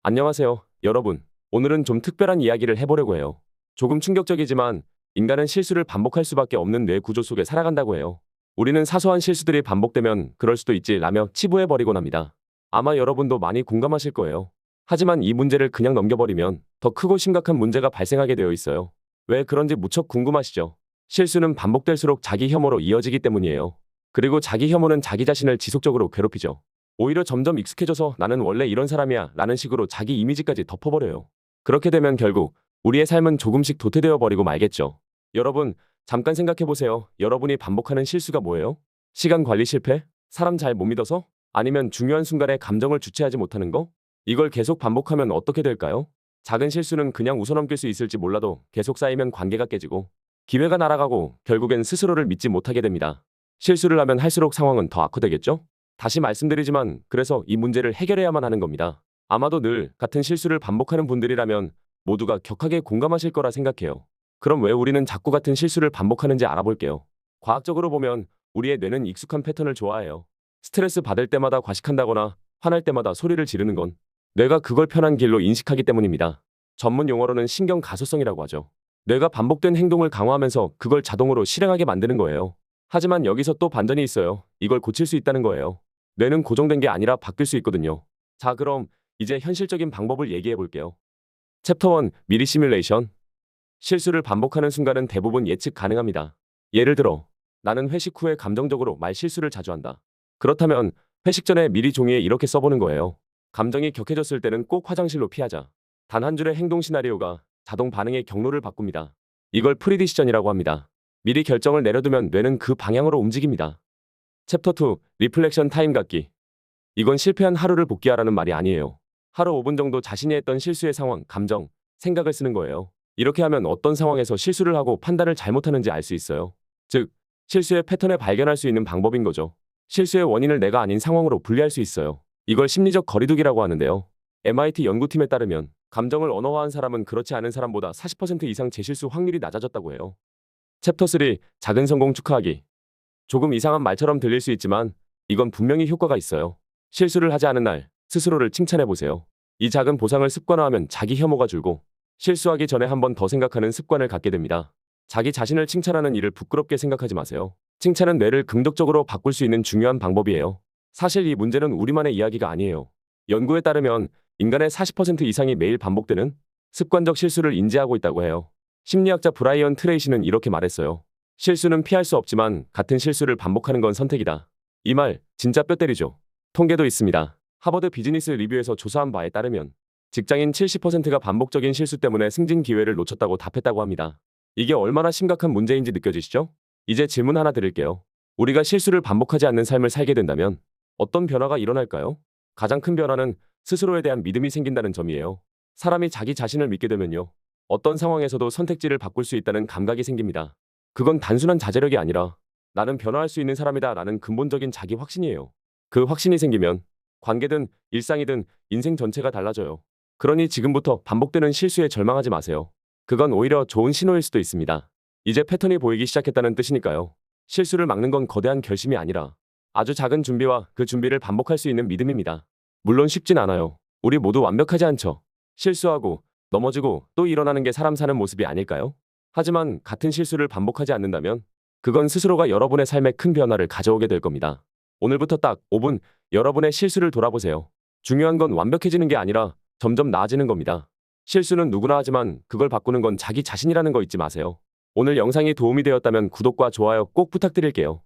안녕하세요, 여러분. 오늘은 좀 특별한 이야기를 해보려고 해요. 조금 충격적이지만 인간은 실수를 반복할 수밖에 없는 뇌 구조 속에 살아간다고 해요. 우리는 사소한 실수들이 반복되면 그럴 수도 있지 라며 치부해버리곤 합니다. 아마 여러분도 많이 공감하실 거예요. 하지만 이 문제를 그냥 넘겨버리면 더 크고 심각한 문제가 발생하게 되어 있어요. 왜 그런지 무척 궁금하시죠? 실수는 반복될수록 자기 혐오로 이어지기 때문이에요. 그리고 자기 혐오는 자기 자신을 지속적으로 괴롭히죠. 오히려 점점 익숙해져서 나는 원래 이런 사람이야 라는 식으로 자기 이미지까지 덮어버려요. 그렇게 되면 결국 우리의 삶은 조금씩 도태되어 버리고 말겠죠. 여러분, 잠깐 생각해보세요. 여러분이 반복하는 실수가 뭐예요? 시간 관리 실패? 사람 잘 못 믿어서? 아니면 중요한 순간에 감정을 주체하지 못하는 거? 이걸 계속 반복하면 어떻게 될까요? 작은 실수는 그냥 웃어넘길 수 있을지 몰라도 계속 쌓이면 관계가 깨지고 기회가 날아가고 결국엔 스스로를 믿지 못하게 됩니다. 실수를 하면 할수록 상황은 더 악화되겠죠? 다시 말씀드리지만 그래서 이 문제를 해결해야만 하는 겁니다. 아마도 늘 같은 실수를 반복하는 분들이라면 모두가 격하게 공감하실 거라 생각해요. 그럼 왜 우리는 자꾸 같은 실수를 반복하는지 알아볼게요. 과학적으로 보면 우리의 뇌는 익숙한 패턴을 좋아해요. 스트레스 받을 때마다 과식한다거나 화날 때마다 소리를 지르는 건 뇌가 그걸 편한 길로 인식하기 때문입니다. 전문 용어로는 신경 가소성이라고 하죠. 뇌가 반복된 행동을 강화하면서 그걸 자동으로 실행하게 만드는 거예요. 하지만 여기서 또 반전이 있어요. 이걸 고칠 수 있다는 거예요. 뇌는 고정된 게 아니라 바뀔 수 있거든요. 자, 그럼 이제 현실적인 방법을 얘기해 볼게요. 챕터 1. 미리 시뮬레이션. 실수를 반복하는 순간은 대부분 예측 가능합니다. 예를 들어, 나는 회식 후에 감정적으로 말 실수를 자주 한다. 그렇다면 회식 전에 미리 종이에 이렇게 써보는 거예요. 감정이 격해졌을 때는 꼭 화장실로 피하자. 단 한 줄의 행동 시나리오가 자동 반응의 경로를 바꿉니다. 이걸 프리디시전이라고 합니다. 미리 결정을 내려두면 뇌는 그 방향으로 움직입니다. 챕터 2. 리플렉션 타임 갖기. 이건 실패한 하루를 복귀하라는 말이 아니에요. 하루 5분 정도 자신이 했던 실수의 상황, 감정, 생각을 쓰는 거예요. 이렇게 하면 어떤 상황에서 실수를 하고 판단을 잘못하는지 알 수 있어요. 즉, 실수의 패턴을 발견할 수 있는 방법인 거죠. 실수의 원인을 내가 아닌 상황으로 분리할 수 있어요. 이걸 심리적 거리두기라고 하는데요. MIT 연구팀에 따르면 감정을 언어화한 사람은 그렇지 않은 사람보다 40% 이상 재실수 확률이 낮아졌다고 해요. 챕터 3. 작은 성공 축하하기. 조금 이상한 말처럼 들릴 수 있지만 이건 분명히 효과가 있어요. 실수를 하지 않은 날 스스로를 칭찬해보세요. 이 작은 보상을 습관화하면 자기 혐오가 줄고 실수하기 전에 한 번 더 생각하는 습관을 갖게 됩니다. 자기 자신을 칭찬하는 일을 부끄럽게 생각하지 마세요. 칭찬은 뇌를 긍정적으로 바꿀 수 있는 중요한 방법이에요. 사실 이 문제는 우리만의 이야기가 아니에요. 연구에 따르면 인간의 40% 이상이 매일 반복되는 습관적 실수를 인지하고 있다고 해요. 심리학자 브라이언 트레이시는 이렇게 말했어요. 실수는 피할 수 없지만 같은 실수를 반복하는 건 선택이다. 이 말 진짜 뼈 때리죠. 통계도 있습니다. 하버드 비즈니스 리뷰에서 조사한 바에 따르면 직장인 70%가 반복적인 실수 때문에 승진 기회를 놓쳤다고 답했다고 합니다. 이게 얼마나 심각한 문제인지 느껴지시죠? 이제 질문 하나 드릴게요. 우리가 실수를 반복하지 않는 삶을 살게 된다면 어떤 변화가 일어날까요? 가장 큰 변화는 스스로에 대한 믿음이 생긴다는 점이에요. 사람이 자기 자신을 믿게 되면요. 어떤 상황에서도 선택지를 바꿀 수 있다는 감각이 생깁니다. 그건 단순한 자제력이 아니라 나는 변화할 수 있는 사람이다 라는 근본적인 자기 확신이에요. 그 확신이 생기면 관계든 일상이든 인생 전체가 달라져요. 그러니 지금부터 반복되는 실수에 절망하지 마세요. 그건 오히려 좋은 신호일 수도 있습니다. 이제 패턴이 보이기 시작했다는 뜻이니까요. 실수를 막는 건 거대한 결심이 아니라 아주 작은 준비와 그 준비를 반복할 수 있는 믿음입니다. 물론 쉽진 않아요. 우리 모두 완벽하지 않죠. 실수하고 넘어지고 또 일어나는 게 사람 사는 모습이 아닐까요? 하지만 같은 실수를 반복하지 않는다면 그건 스스로가 여러분의 삶에 큰 변화를 가져오게 될 겁니다. 오늘부터 딱 5분 여러분의 실수를 돌아보세요. 중요한 건 완벽해지는 게 아니라 점점 나아지는 겁니다. 실수는 누구나 하지만 그걸 바꾸는 건 자기 자신이라는 거 잊지 마세요. 오늘 영상이 도움이 되었다면 구독과 좋아요 꼭 부탁드릴게요.